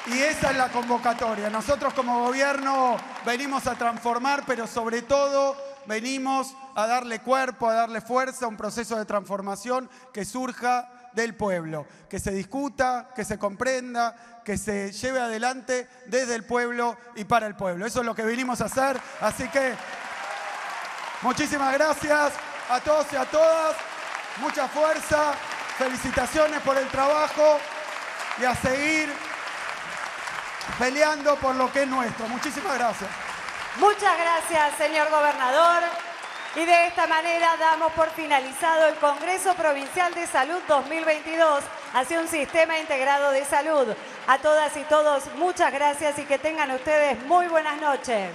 Y esa es la convocatoria. Nosotros como gobierno venimos a transformar, pero sobre todo venimos a darle cuerpo, a darle fuerza a un proceso de transformación que surja del pueblo, que se discuta, que se comprenda, que se lleve adelante desde el pueblo y para el pueblo. Eso es lo que vinimos a hacer, así que muchísimas gracias a todos y a todas, mucha fuerza, felicitaciones por el trabajo y a seguir peleando por lo que es nuestro. Muchísimas gracias. Muchas gracias, señor gobernador. Y de esta manera damos por finalizado el Congreso Provincial de Salud 2022 hacia un sistema integrado de salud. A todas y todos, muchas gracias y que tengan ustedes muy buenas noches.